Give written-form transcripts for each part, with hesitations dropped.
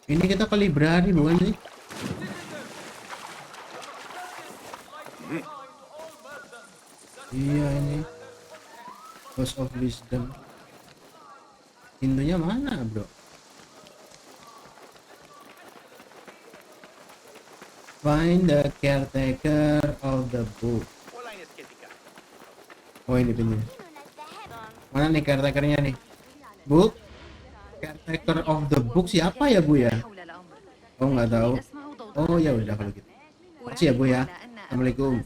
Ini kita ke library bukan sih? Iya ini House of Wisdom. Pintunya mana bro? Find the caretaker of the book. Oh ini pintunya. Mana nih caretakernya nih? Book? Caretaker of the book siapa ya bu ya? Oh nggak tahu. Oh ya udah kalau gitu. Makasih ya bu ya. Assalamualaikum.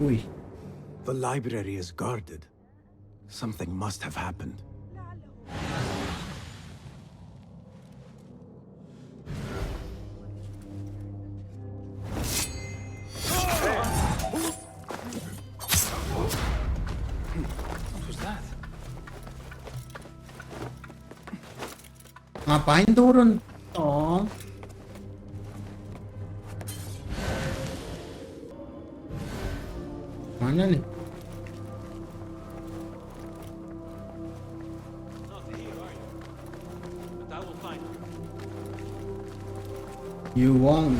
Wih. The library is guarded. Something must have happened. Ngapain turun? Oh. Mana nih? You won't.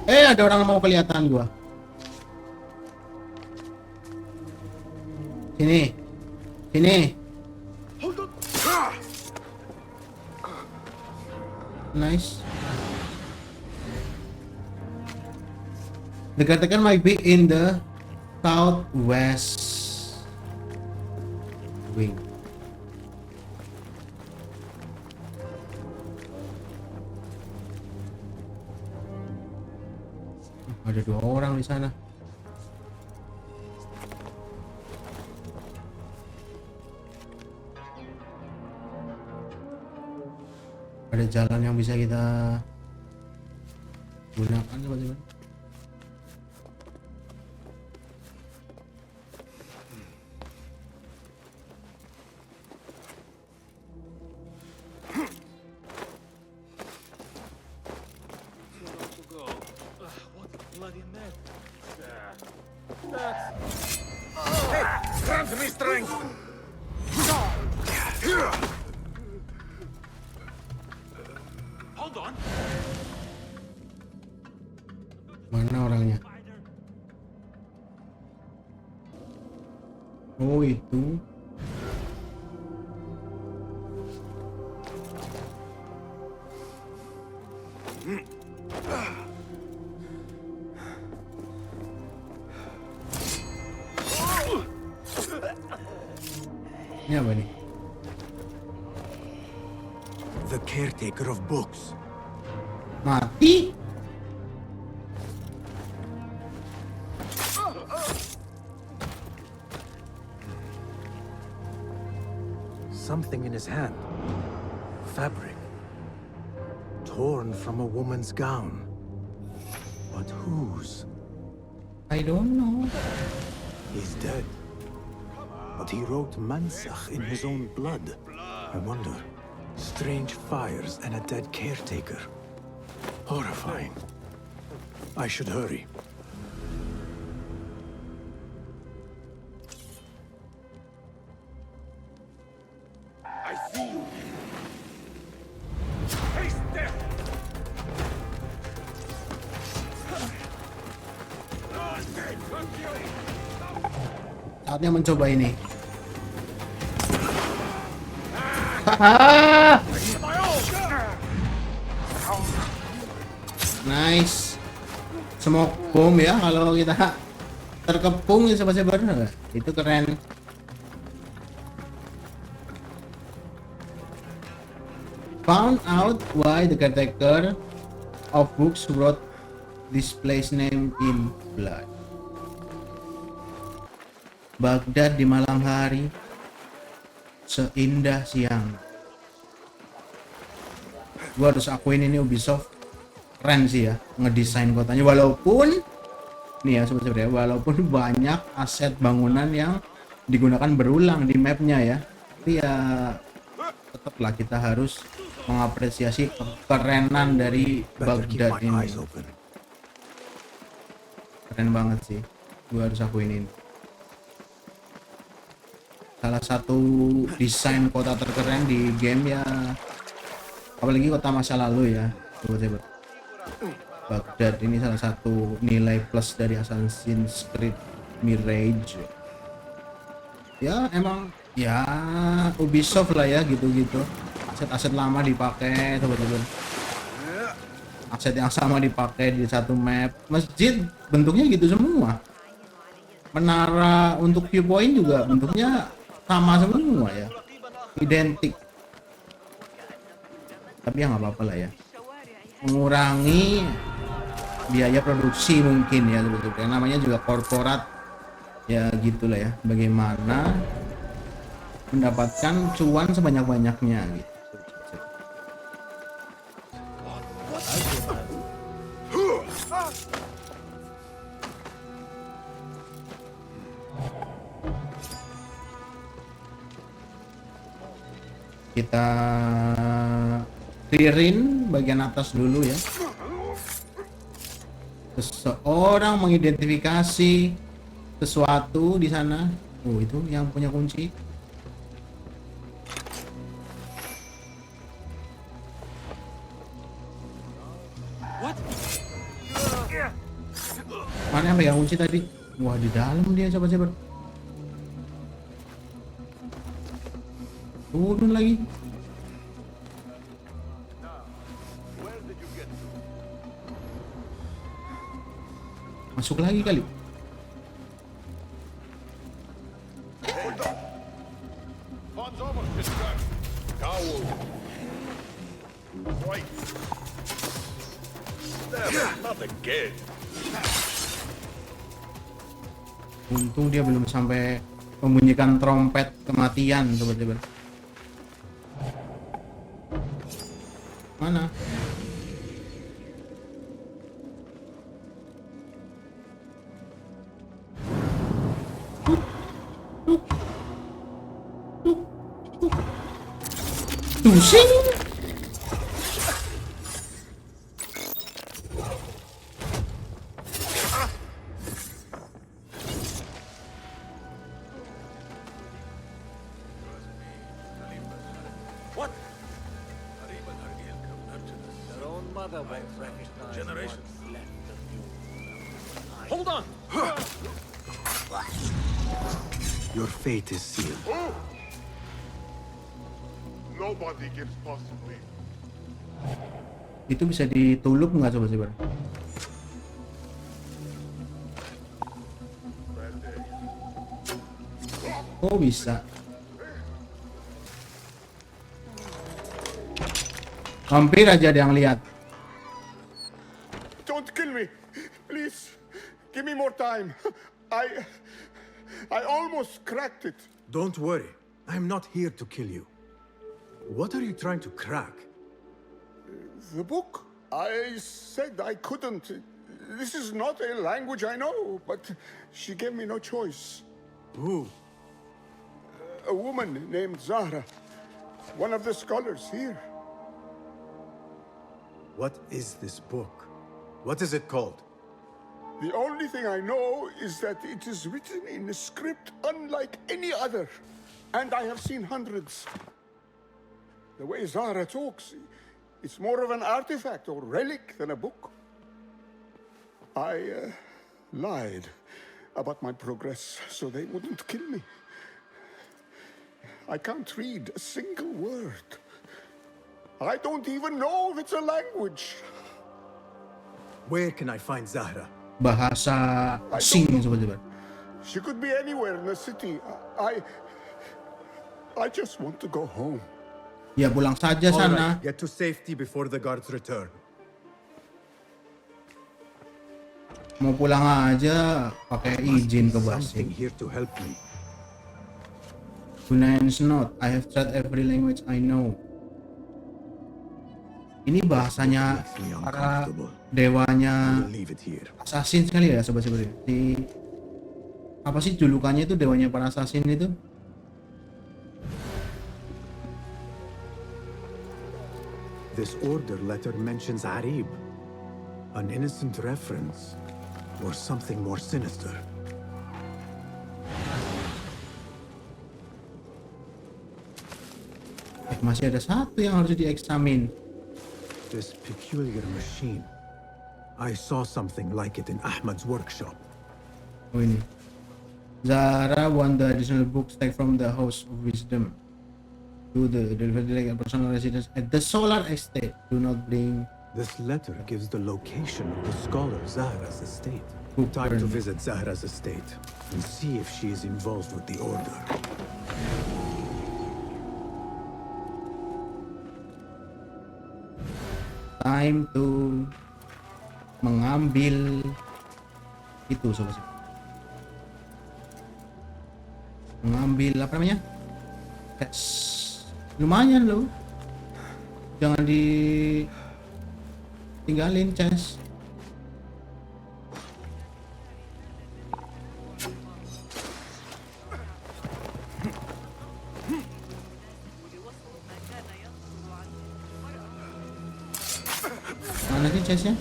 Ada orang mau kelihatan gua. Sini. Sini. Nice. The caretaker might be in the southwest wing. Ada 2 orang di sana. Ada jalan yang bisa kita gunakan teman-teman. Mana orangnya? Oh itu. Ini apa nih? The caretaker of books. Mati? Something in his hand. Fabric. Torn from a woman's gown. But whose? I don't know. He's dead. But he wrote Mansach in his own blood. I wonder. Strange fires and a dead caretaker. Horrifying. I should hurry. I see you. Face death. Saatnya mencoba ini. Haha. Nice. Smoke bomb ya kalau kita terkepung ya Sobat Cyber. Itu keren. Found out why the caretaker of books wrote this place name in blood. Baghdad di malam hari seindah siang. Gua harus akuin ini Ubisoft keren sih ya ngedesain kotanya, walaupun nih ya sebenarnya walaupun banyak aset bangunan yang digunakan berulang di mapnya ya, tapi ya tetaplah kita harus mengapresiasi kekerenan dari Better keep Baghdad my ini. eyes open. Keren banget sih, gue harus akuin ini. Salah satu desain kota terkeren di game ya, apalagi kota masa lalu ya. Coba Baghdad ini salah satu nilai plus dari Assassin's Creed Mirage. Ya emang ya Ubisoft lah ya gitu-gitu. Aset-aset lama dipakai, teman-teman. Aset yang sama dipakai di satu map. Masjid bentuknya gitu semua. Menara untuk viewpoint juga bentuknya sama semua ya. Identik. Tapi ya nggak apa-apa lah ya. Mengurangi biaya produksi mungkin ya sebetulnya. Namanya juga korporat. Ya gitulah ya. Bagaimana mendapatkan cuan sebanyak-banyaknya gitu. Kita clearin bagian atas dulu ya. Seseorang mengidentifikasi sesuatu di sana. Oh, itu yang punya kunci. Mana yang pegang kunci tadi? Wah, di dalam dia, Sobat Cyber. Turun lagi. Masuk lagi kali. One's almost discharged. Cowl. Right. Damn it, not again. Untung dia belum sampai membunyikan trompet kematian, Sobat Cyber. Mana? Pusing. What? Their own mother won't recognize Generations. what's left of you. Hold on! Your fate is sealed. Oh! Nobody gives possibly. Itu bisa ditulup nggak, Sobat Cyber? Oh, bisa. Hampir aja ada yang lihat. Don't kill me, please. Give me more time. I almost cracked it. Don't worry. I'm not here to kill you. What are you trying to crack? The book. I said I couldn't. This is not a language I know, but she gave me no choice. Who? A woman named Zahra, one of the scholars here. What is this book? What is it called? The only thing I know is that it is written in a script unlike any other, and I have seen hundreds. The way Zahra talks, it's more of an artifact or relic than a book. I lied about my progress so they wouldn't kill me. I can't read a single word. I don't even know if it's a language. Where can I find Zahra? Bahasa asing, Sobat Cyber. She could be anywhere in the city. I just want to go home. Ya pulang saja All sana. right, get to safety before the guards return. Mau pulang aja pakai izin ke Something base. here to help me. Gunain's note. I have tried every language I know. Ini bahasanya Makes me para uncomfortable. dewanya I'll leave it here. assassin sekali ya, Sobat Cyber. Di apa sih julukannya itu, dewanya para assassin itu? This order letter mentions Arib. An innocent reference, or something more sinister. Masih ada satu yang harus dieksamin. This peculiar machine. I saw something like it in Ahmad's workshop. Oh ini. Zahra won the additional book stack from the House of Wisdom to the delivery personal residence at the Solar Estate. Do not bring. This letter gives the location of the scholar Zahra's estate. Book Time to burn. visit Zahra's estate and see if she is involved with the order. Time to mengambil itu sobat. Mengambil apa namanya? Lumayan loh. Jangan ditinggalin, Chess. Mana sih chestnya?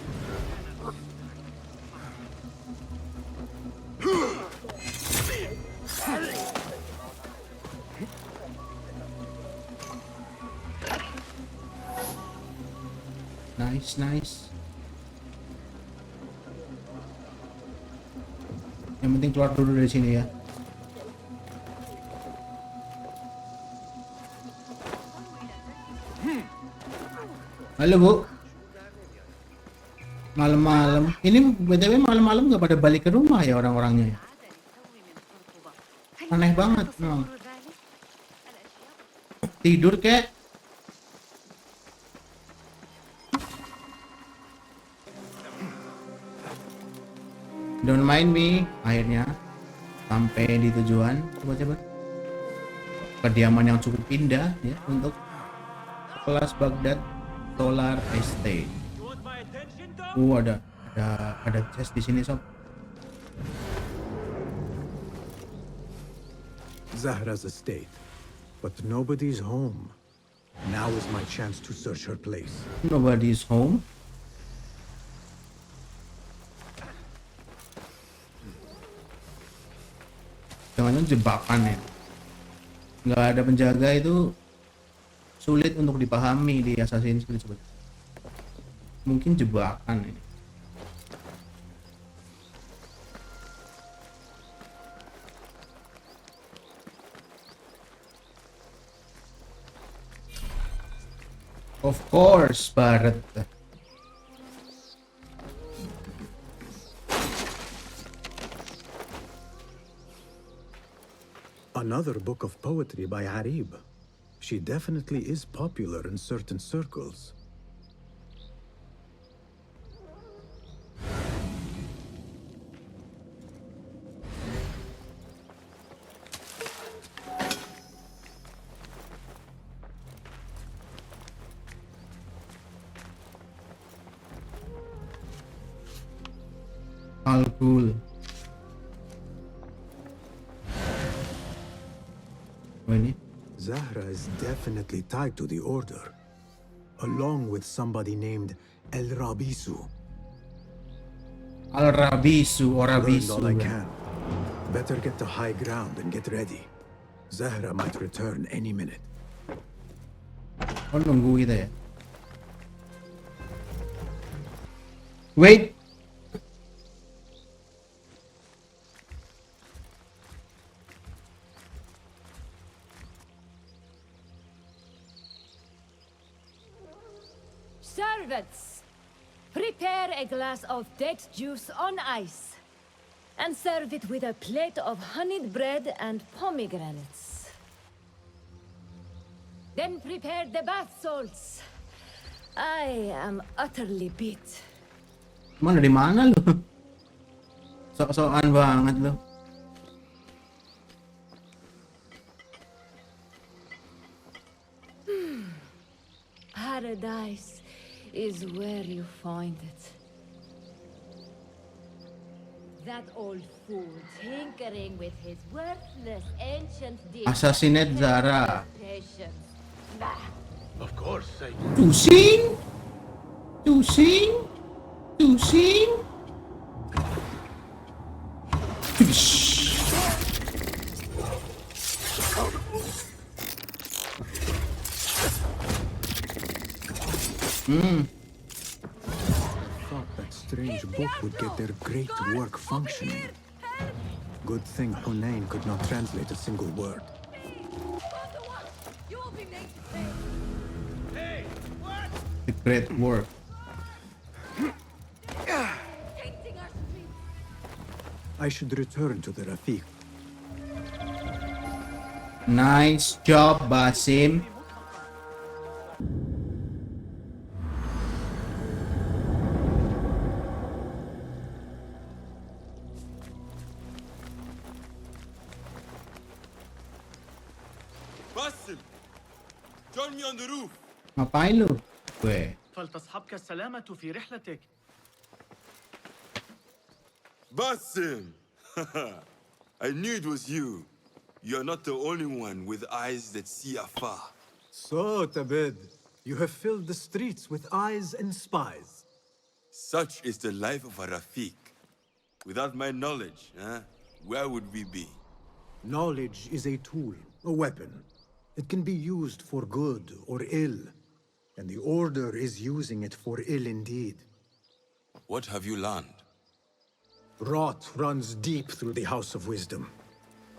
Nice. Yang penting keluar dulu dari sini ya. Halo Bu. Malam-malam. Ini BTW malam-malam nggak pada balik ke rumah ya orang-orangnya ya. Aneh banget memang. Tidur kek. Don't mind me. Akhirnya sampai di tujuan. Coba. Kediaman yang cukup indah ya untuk kelas Baghdad Solar Estate. Ada chest di sini sob. Zahra's estate, but nobody's home. Now is my chance to search her place. Nobody's home. Jangan jebakan ya. Nggak ada penjaga itu sulit untuk dipahami di Assassin's Creed. Mungkin jebakan ini. Of course, Barat. Another book of poetry by Arib. She definitely is popular in certain circles. Cool. Ini Zahra is definitely tied to the order, along with somebody named El Rabisu. Al-Rabisu or Learned Rabisu. all I can. Better get to high ground and get ready. Zahra might return any minute. Oh, nunggu kita ya. Wait. Servants, prepare a glass of date juice on ice and serve it with a plate of honeyed bread and pomegranates. Then prepare the bath salts. I am utterly beat. Mana di mana lu? Sok-sokan banget lu. Paradise is where you find it. That old fool tinkering with his worthless ancient deeds. Assassinate Zahra. Patience. Bah. Of course, I To sing? To sing? To sing? Fish. Thought that strange book would get their great work functioning. Good thing Hunain could not translate a single word. The great work. I should return to the Rafiq. Nice job, Basim. Basim, join me on the roof. Ngapain lu? Gue. فلتصحبك السلامة في رحلتك. Basim, I knew it was you. You're not the only one with eyes that see afar. So, Tabid, you have filled the streets with eyes and spies. Such is the life of a Rafiq. Without my knowledge, where would we be? Knowledge is a tool, a weapon. It can be used for good or ill. And the Order is using it for ill indeed. What have you learned? Rot runs deep through the House of Wisdom.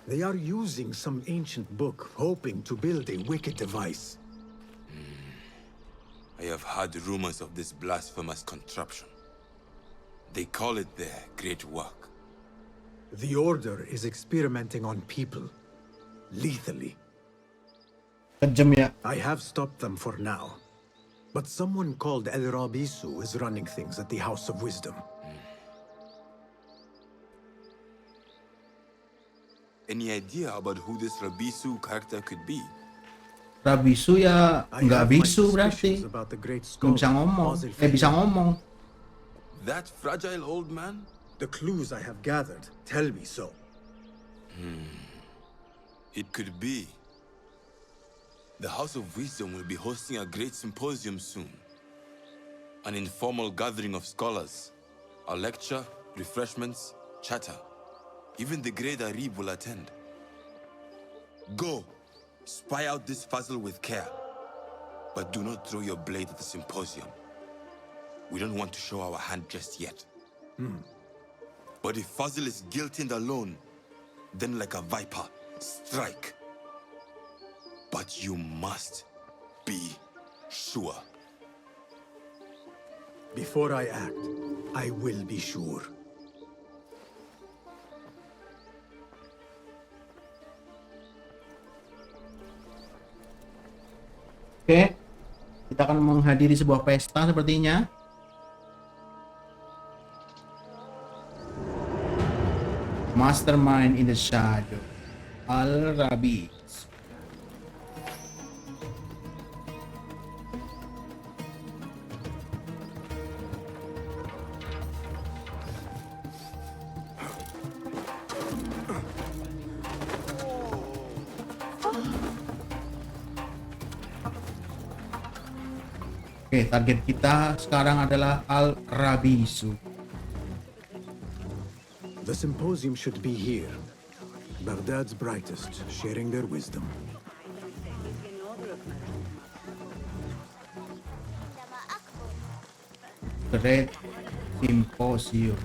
They are using some ancient book, hoping to build a wicked device. I have heard rumors of this blasphemous contraption. They call it their great work. The Order is experimenting on people, lethally. Kejam ya. I have stopped them for now. But someone called El Rabisu is running things at the House of Wisdom. Any idea about who this Rabisu character could be? Rabisu ya I nggak have my bisu berarti. suspicions about the great Belum scholar, bisa ngomong. Basil Bisa Fahim. ngomong. That fragile old man? The clues I have gathered tell me so. It could be. The House of Wisdom will be hosting a great symposium soon. An informal gathering of scholars. A lecture, refreshments, chatter. Even the great Arib will attend. Go, spy out this puzzle with care. But do not throw your blade at the symposium. We don't want to show our hand just yet. But if Fazil is guilty and alone, then like a viper, strike. But you must be sure. Before I act, I will be sure. Oke. Kita akan menghadiri sebuah pesta sepertinya. Mastermind in the Shadow. Al-Rabi. Oke, target kita sekarang adalah Al-Rabisu. The symposium should be here. Baghdad's brightest, sharing their wisdom. Great Symposium.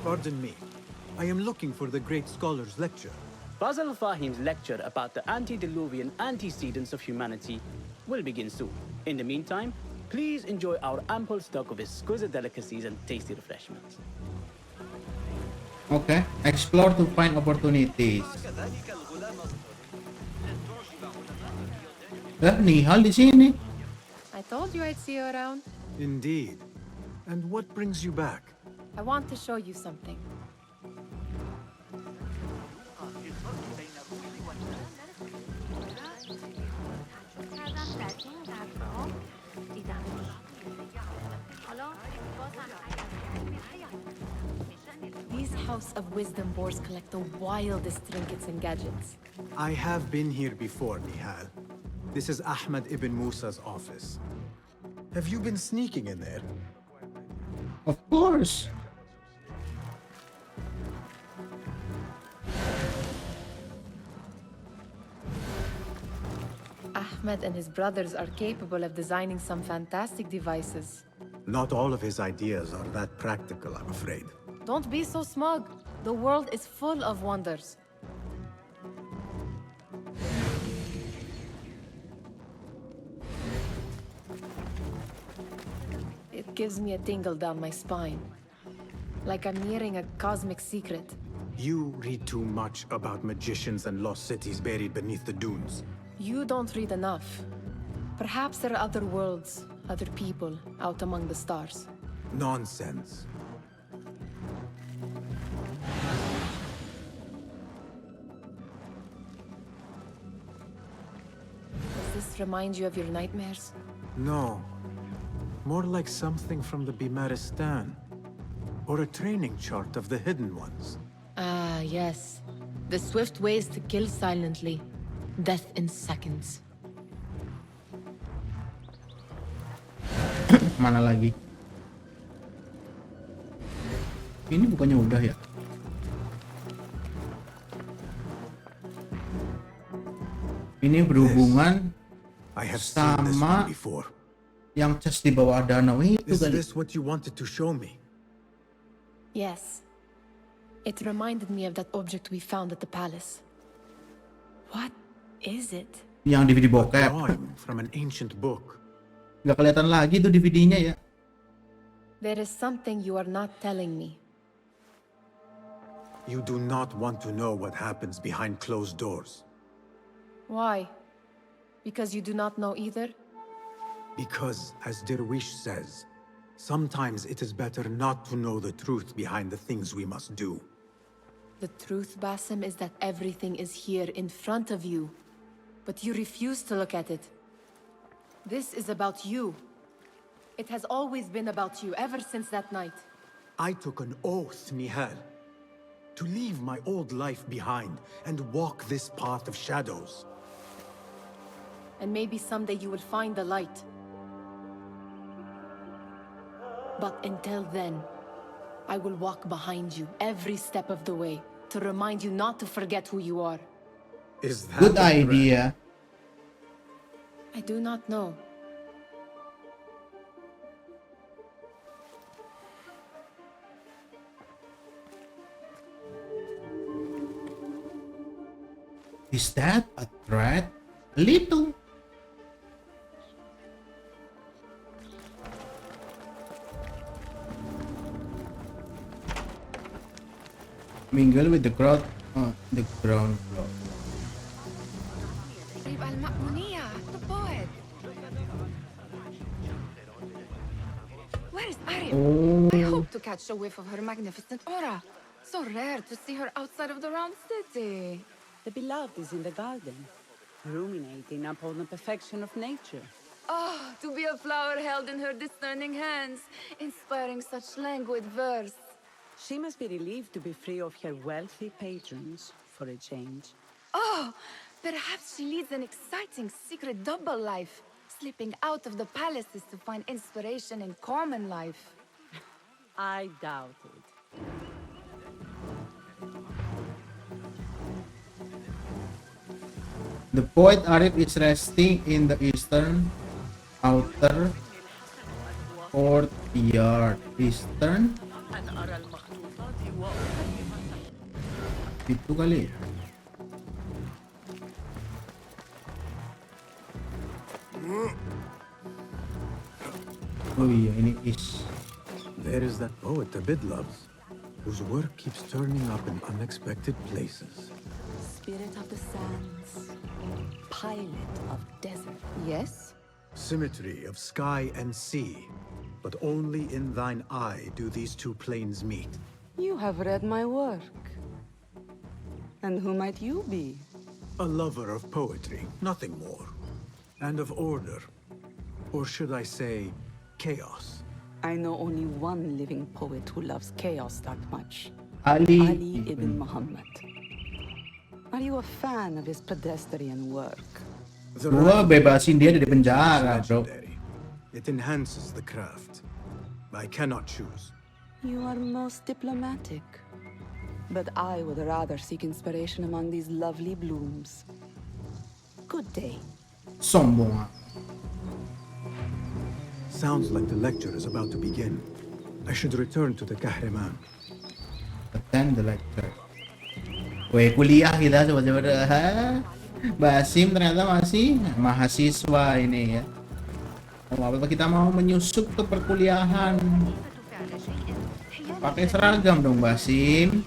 Pardon me. I am looking for the great scholar's lecture. Basil Fahim's lecture about the antediluvian antecedents of humanity will begin soon. In the meantime, please enjoy our ample stock of exquisite delicacies and tasty refreshments. Oke, explore to find opportunities. Nihal di sini. I told you I'd see you around. Indeed. And what brings you back? I want to show you something. House of Wisdom boars collect the wildest trinkets and gadgets. I have been here before, Nihal. This is Ahmed ibn Musa's office. Have you been sneaking in there? Of course. Ahmed and his brothers are capable of designing some fantastic devices. Not all of his ideas are that practical, I'm afraid. Don't be so smug. The world is full of wonders. It gives me a tingle down my spine. Like I'm nearing a cosmic secret. You read too much about magicians and lost cities buried beneath the dunes. You don't read enough. Perhaps there are other worlds, other people, out among the stars. Nonsense. Does this remind you of your nightmares? No. More like something from the Bimaristan. Or a training chart of the Hidden Ones. Ah, yes. The swift ways to kill silently. Death in seconds. Mana lagi? Ini bukannya udah ya? Ini berhubungan I have seen this sama one before. yang chest di bawah danau itu Is kali. this what you wanted to show me? Yes. It reminded me of that object we found at the palace. What is it? Yang DVD A bokep. drawing from an ancient book. Nggak kelihatan lagi tuh DVD-nya ya. There is something you are not telling me. You do not want to know what happens behind closed doors. Why? Because you do not know either? Because, as Derwish says, sometimes it is better not to know the truth behind the things we must do. The truth, Basim, is that everything is here in front of you. But you refuse to look at it. This is about you. It has always been about you, ever since that night. I took an oath, Nihal, to leave my old life behind and walk this path of shadows. And maybe someday you will find the light. But until then, I will walk behind you every step of the way to remind you not to forget who you are. Is that Good a threat? idea. I do not know. Is that a threat? A little. Mingle with the crowd on the ground floor. the poet. Where is Arif? Oh. I hope to catch a whiff of her magnificent aura. So rare to see her outside of the round city. The beloved is in the garden, ruminating upon the perfection of nature. Oh, to be a flower held in her discerning hands, inspiring such languid verse. She must be relieved to be free of her wealthy patrons for a change. Oh, perhaps she leads an exciting secret double life, slipping out of the palaces to find inspiration in common life. I doubt it. The poet Arif is resting in the eastern outer courtyard. Eastern? Itu kali. Oh iya, ini is. There is that poet Abid loves, whose work keeps turning up in unexpected places. Spirit of the sands, pilot of desert. Yes? Symmetry of sky and sea, but only in thine eye do these two planes meet. You have read my work. And who might you be? A lover of poetry, nothing more. And of order. Or should I say, chaos. I know only one living poet who loves chaos that much. Ali Ali ibn Muhammad. Are you a fan of his pedestrian work? Gua bebasin dia dari penjara, bro. Legendary. It enhances the craft. I cannot choose. You are most diplomatic. But I would rather seek inspiration among these lovely blooms. Good day. Sombong. Sounds like the lecture is about to begin. I should return to the Kahraman. Attend the lecture. Weh, kuliah kita coba-coba. Ha? Basim ternyata masih mahasiswa ini ya. Apa kita mau menyusup ke perkuliahan? Pakai seragam dong, Basim.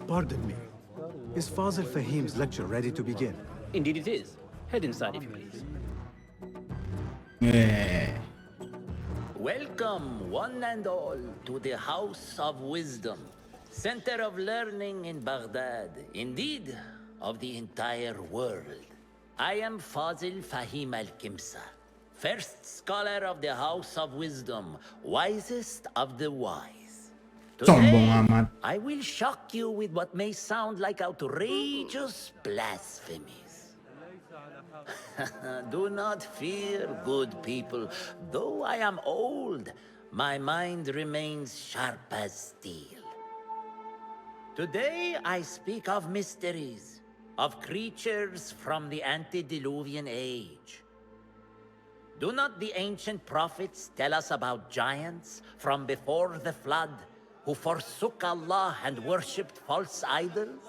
Pardon me. Is Fazil Fahim's lecture ready to begin? Indeed it is. Head inside if you please. Yeah. Welcome, one and all, to the House of Wisdom, center of learning in Baghdad, indeed, of the entire world. I am Fazil Fahim al-Kimsa, first scholar of the House of Wisdom, wisest of the wise. Sombong Today, amat. I will shock you with what may sound like outrageous blasphemies. Do not fear, good people. Though I am old, my mind remains sharp as steel. Today I speak of mysteries, of creatures from the antediluvian age. Do not the ancient prophets tell us about giants from before the flood who forsook Allah and worshipped false idols?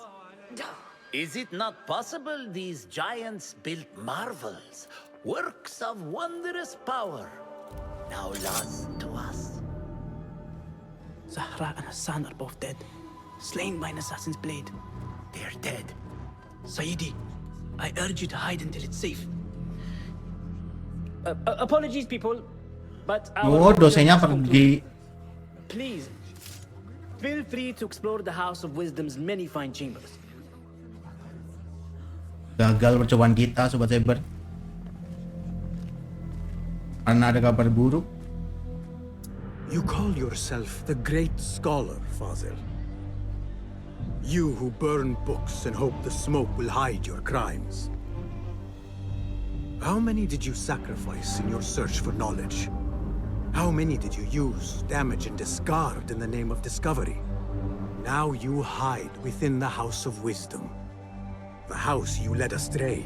Is it not possible these giants built marvels, works of wondrous power, now lost to us? Zahra and Hassan are both dead, slain by an assassin's blade. They're dead. Sayyidi, I urge you to hide until it's safe. Apologies, people, but Oh, dosennya pergi. Please, feel free to explore the House of Wisdom's many fine chambers. Gagal percobaan kita, Sobat Cyber. Karena ada kabar buruk. You call yourself the great scholar, Fazil. You who burn books and hope the smoke will hide your crimes. How many did you sacrifice in your search for knowledge? How many did you use, damage, and discard in the name of discovery? Now you hide within the House of Wisdom. The house you led astray.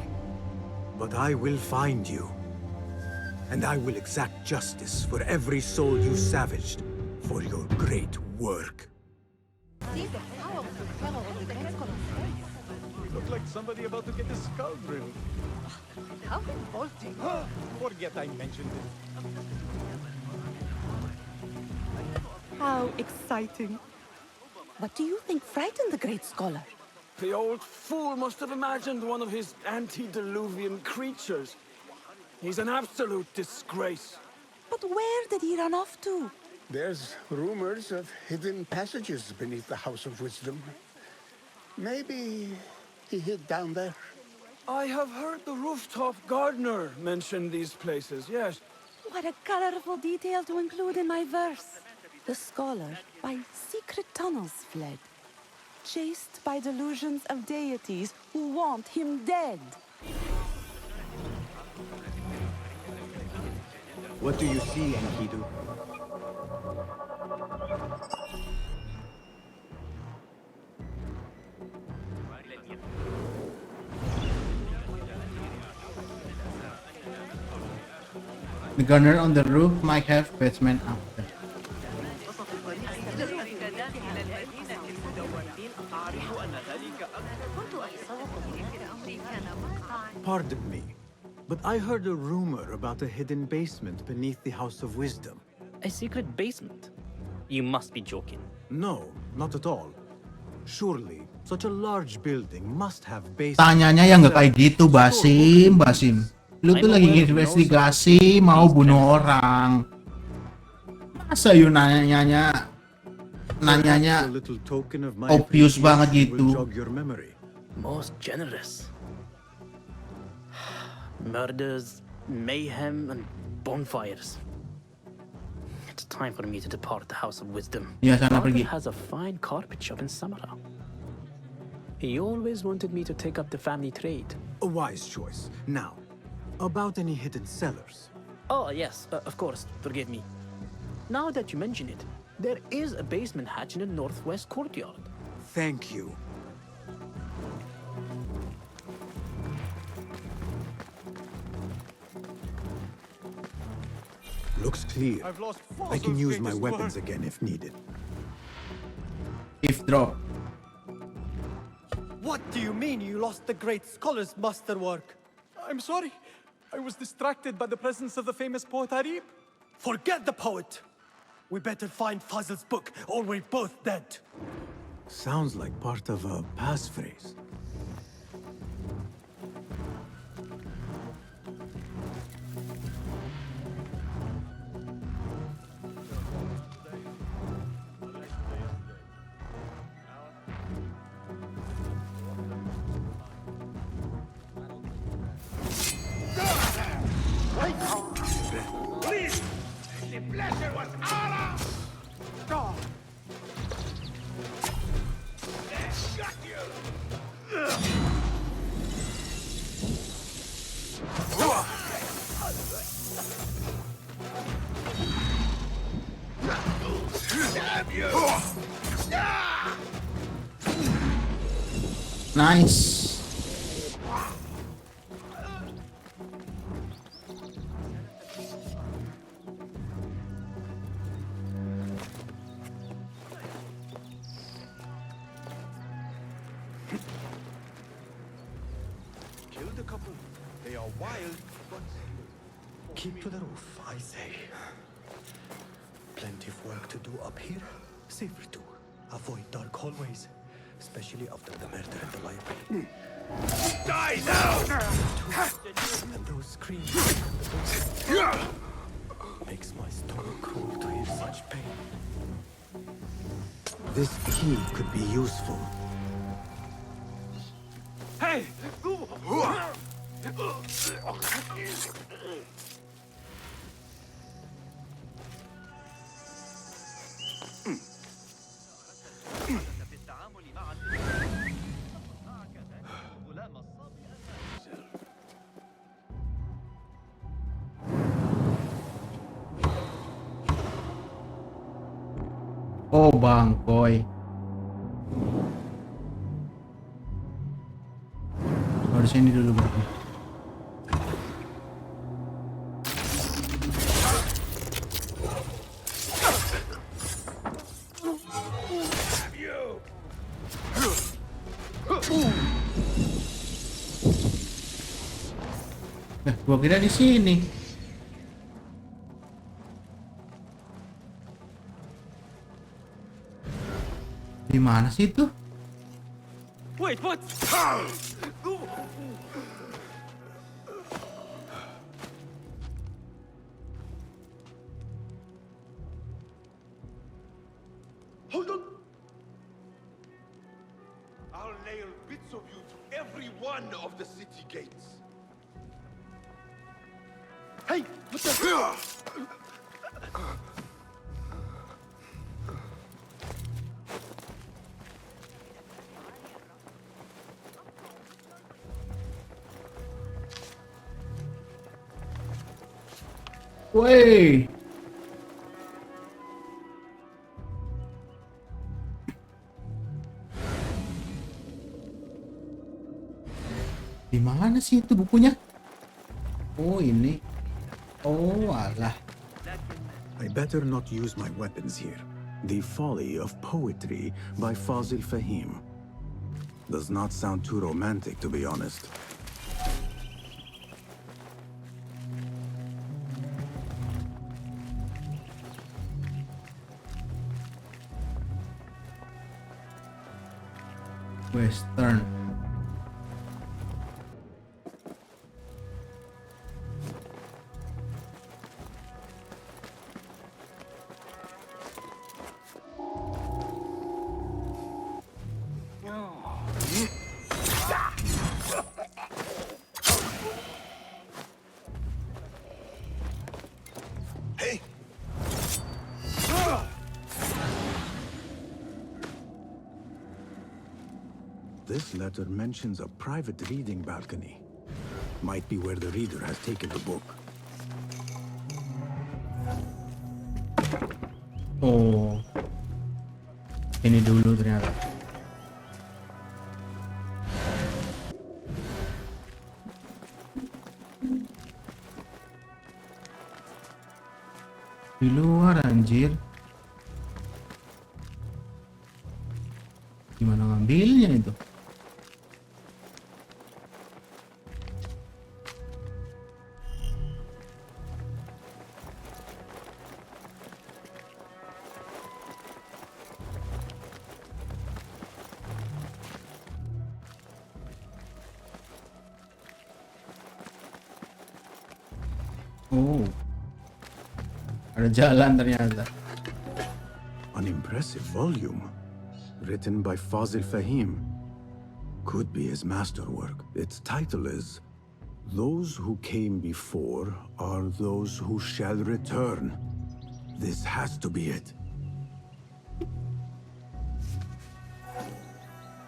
But I will find you. And I will exact justice for every soul you savaged for your great work. Look like somebody about to get his skull drilled. How revolting. Forget I mentioned it. How exciting. What do you think frightened the great scholar? The old fool must have imagined one of his antediluvian creatures. He's an absolute disgrace. But where did he run off to? There's rumors of hidden passages beneath the House of Wisdom. Maybe he hid down there. I have heard the rooftop gardener mention these places, yes. What a colorful detail to include in my verse. The scholar by secret tunnels fled, chased by delusions of deities who want him dead. What do you see, Enkidu? The gunner on the roof might have basement after. Pardon me, but I heard a rumor about a hidden basement beneath the House of Wisdom. A secret basement? You must be joking. No, not at all. Surely, such a large building must have basements. Tanyanya yang nggak kayak gitu, Basim. Lu tuh lagi investigasi mau bunuh orang. Masa yuk nanyanya obvious banget gitu. Most generous. Murders, mayhem, and bonfires. It's time for me to depart the House of Wisdom. Ya, sana Arthur pergi. has a fine carpet shop in Samara. He always wanted me to take up the family trade. A wise choice. Now, about any hidden cellars. Oh, yes, of course. Forgive me. Now that you mention it, there is a basement hatch in the northwest courtyard. Thank you. Looks clear. I've lost I can Fossil's use my greatest weapons work. again if needed. If drop. What do you mean you lost the great scholar's masterwork? I'm sorry. I was distracted by the presence of the famous poet Arib. Forget the poet! We better find Fazl's book, or we're both dead. Sounds like part of a passphrase. Please! The pleasure was ours! Got you! Damn you! Nice. Kill the couple. They are wild, but Keep to the roof, I say. Plenty of work to do up here. Safer too. Avoid dark hallways, especially after the murder at the library. Die now! And those screams makes my stomach crawl to hear such pain. This key could be useful. hey! Oh bangkoy. Oh, di sini dulu berarti. Gua kira di sini. Di mana sih itu? Wait, what? Hold on! I'll nail bits of you to every one of the city gates. Hey, what the? Woi. Di mana sih itu bukunya? Oh, ini. Oh, alah. I better not use my weapons here. The Folly of Poetry by Fazil Fahim. Does not sound too romantic, to be honest. Western. this letter mentions a private reading balcony. Might be where the reader has taken the book. Oh, ini dulu ternyata. Di luar anjir. Gimana ngambilnya itu? Oh, ada jalan ternyata. An impressive volume, written by Fazil Fahim. Could be his masterwork. Its title is Those Who Came Before Are Those Who Shall Return. This has to be it.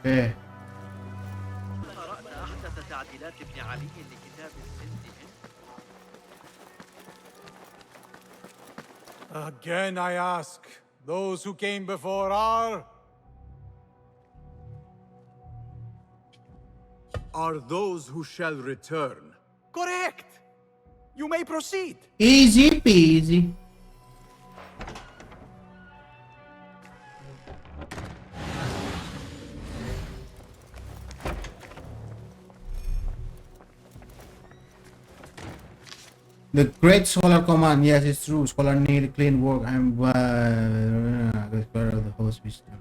Eh, قرأت أحدث تعديلات ابن علي لكتاب السند. Again I ask, those who came before are those who shall return. correct. You may proceed. easy peasy. The Great Scholar Command, yes, it's true. Scholar need clean work. I'm the scholar of the host wisdom.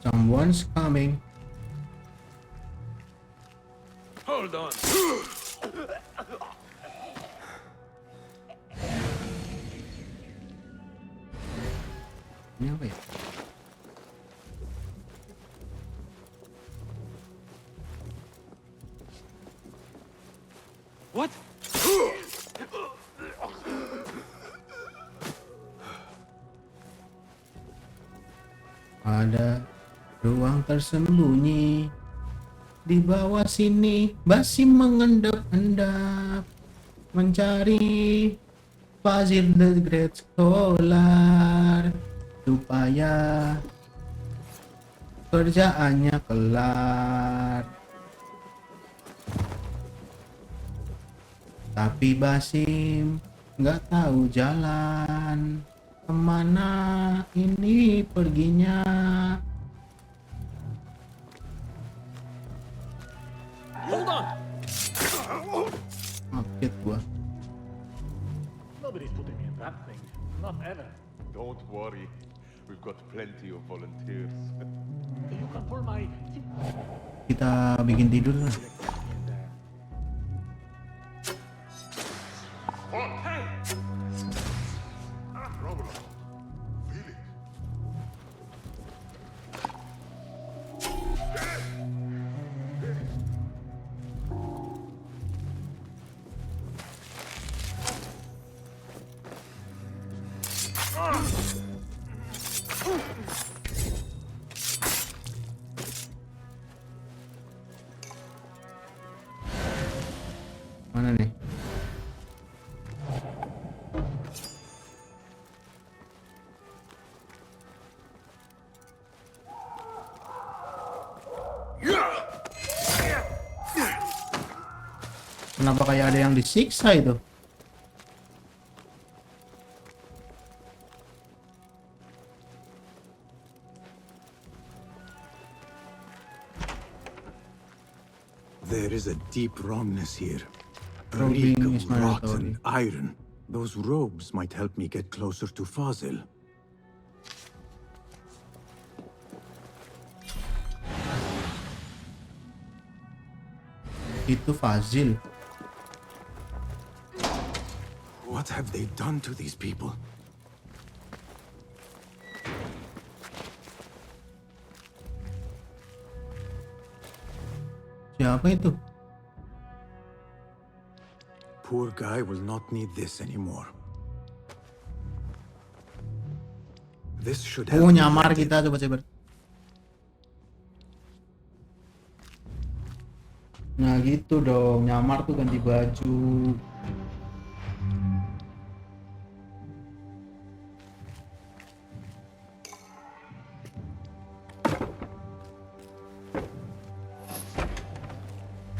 Someone's coming. Hold on. Ini apa ya? What? Ada ruang tersembunyi di bawah sini. Basim mengendap-endap mencari Fazil the Great Scholar supaya kerjaannya kelar. Tapi Basim nggak tahu jalan kemana ini perginya. Hold on! Update gua. Nobody's putting me in that thing. Not ever. Don't worry. We've got plenty of volunteers. You can pull my... Kita bikin tidur lah. Hey! Problem. Feel it. Mana nih? Kenapa kayak ada yang disiksa itu? There is a deep wrongness here. The reek Robing is of mandatory. rotten iron. Those robes might help me get closer to Fazil. Itu Fazil. What have they done to these people? Siapa itu? Poor guy will not need this anymore. This should help. Oh, nyamar kita Sobat Cyber. Nah gitu dong, nyamar tuh ganti baju.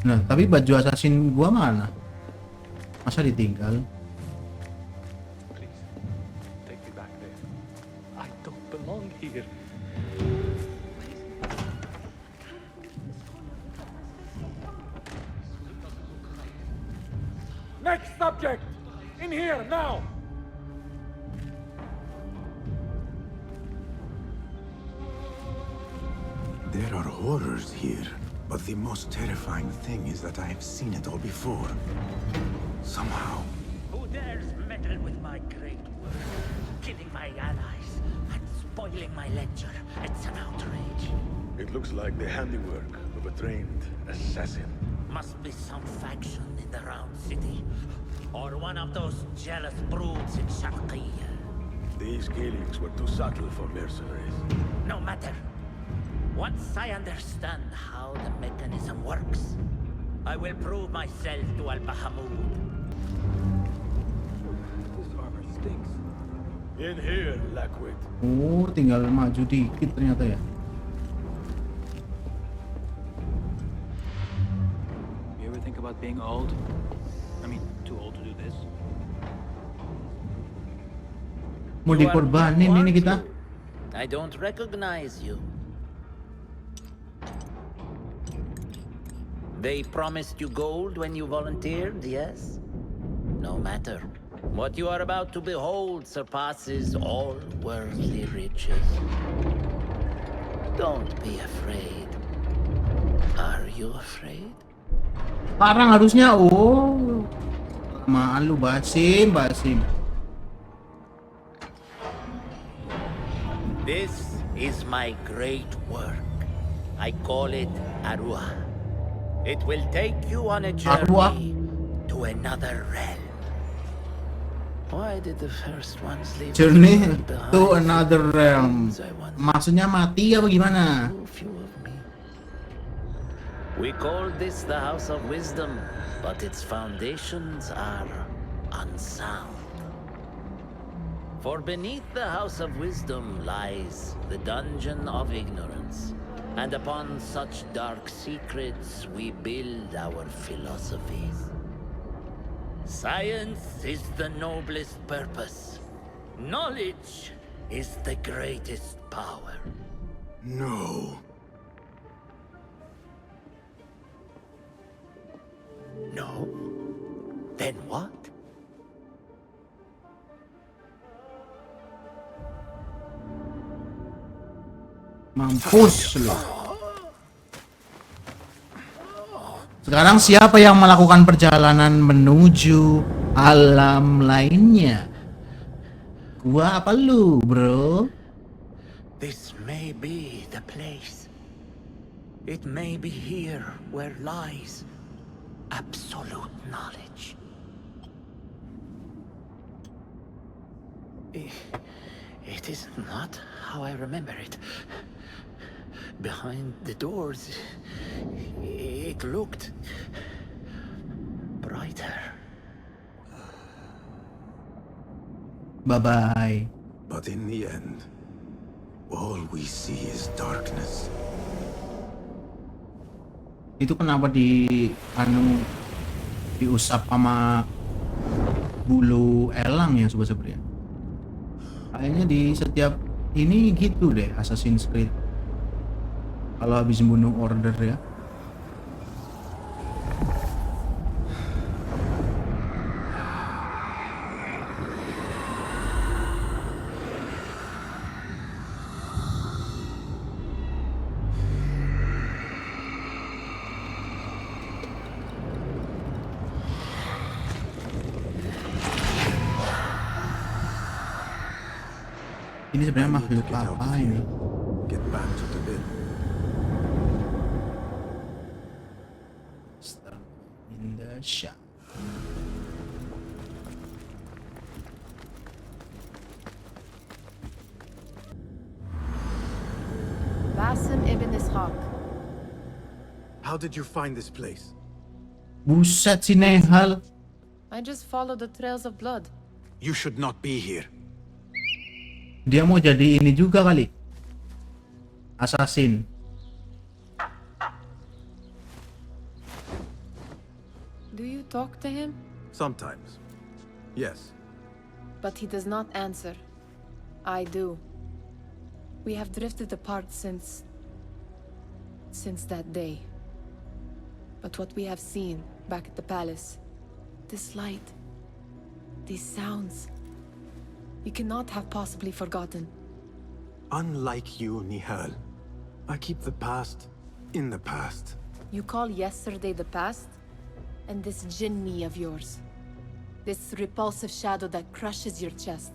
Nah, tapi baju assassin gua mana? Masa ditinggal? Please, take me back there. I don't belong here. Next subject! In here, now! There are horrors here, but the most terrifying thing is that I have seen it all before. Somehow. Who dares meddle with my great work, killing my allies and spoiling my lecture? It's an outrage. It looks like the handiwork of a trained assassin. Must be some faction in the Round City, or one of those jealous broods in Sharqiyya. These killings were too subtle for mercenaries. No matter. Once I understand how the mechanism works, I will prove myself to Al-Bahamud. This armor stinks. In here, Lackwit. Oh, tinggal maju dikit ternyata ya. You ever think about being old? I mean, too old to do this? Mau dikorbanin ini kita. I don't recognize you. They promised you gold when you volunteered, yes? No matter. What you are about to behold surpasses all worldly riches. Don't be afraid. Are you afraid? Sekarang harusnya, oh. Malu Basim. This is my great work. I call it Arua. It will take you on a journey to another realm. Why did the first ones leave Journey behind? to another realm. Maksudnya mati apa gimana? We call this the House of Wisdom, but its foundations are unsound. For beneath the House of Wisdom lies the Dungeon of Ignorance. And upon such dark secrets, we build our philosophies. Science is the noblest purpose. Knowledge is the greatest power. No. No? Then what? Mampus lu. Sekarang siapa yang melakukan perjalanan menuju alam lainnya? Gua apa lu, bro? This may be the place. It may be here where lies absolute knowledge. It is not how I remember it. Behind the doors, it looked brighter. Bye-bye. But in the end, all we see is darkness. Itu kenapa diusap sama bulu elang ya Sobat Cyber ya? Kayaknya di setiap ini gitu deh Assassin's Creed. Kalau habis bunuh order ya. Ini sebenarnya I need to makhluk get out apa of ini? here. Get back to the bin. In the shop. Basim ibn Ishaq. How did you find this place? Buset si Nehal. I just followed the trails of blood. You should not be here. Dia mau jadi ini juga kali. Assassin. Do you talk to him? Sometimes. Yes. But he does not answer. I do. We have drifted apart since that day. But what we have seen back at the palace, this light, these sounds, you cannot have possibly forgotten. Unlike you, Nihal, I keep the past in the past. You call yesterday the past? And this jinni of yours, this repulsive shadow that crushes your chest,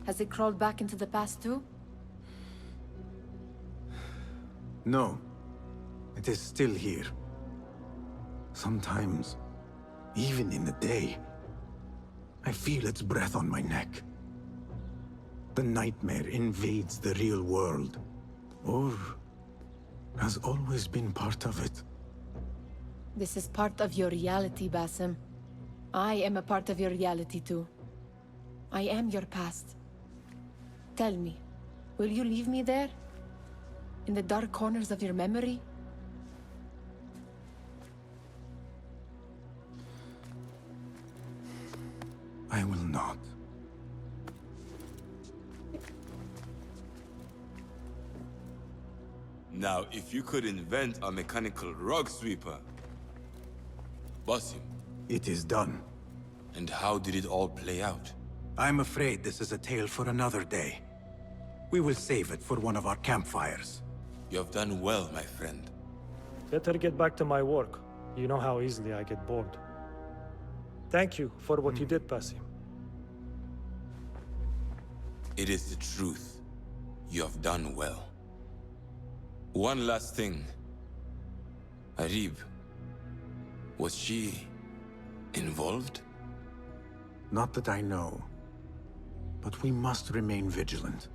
has it crawled back into the past too? No. It is still here. Sometimes, even in the day, I feel its breath on my neck. The nightmare invades the real world, or has always been part of it. This is part of your reality, Basim. I am a part of your reality too. I am your past. Tell me, will you leave me there? In the dark corners of your memory? I will not. Now, if you could invent a mechanical rug sweeper, Basim. It is done. And how did it all play out? I'm afraid this is a tale for another day. We will save it for one of our campfires. You have done well, my friend. Better get back to my work. You know how easily I get bored. Thank you for what you did, Basim. It is the truth. You have done well. One last thing. Arib, was she involved? Not that I know. But we must remain vigilant.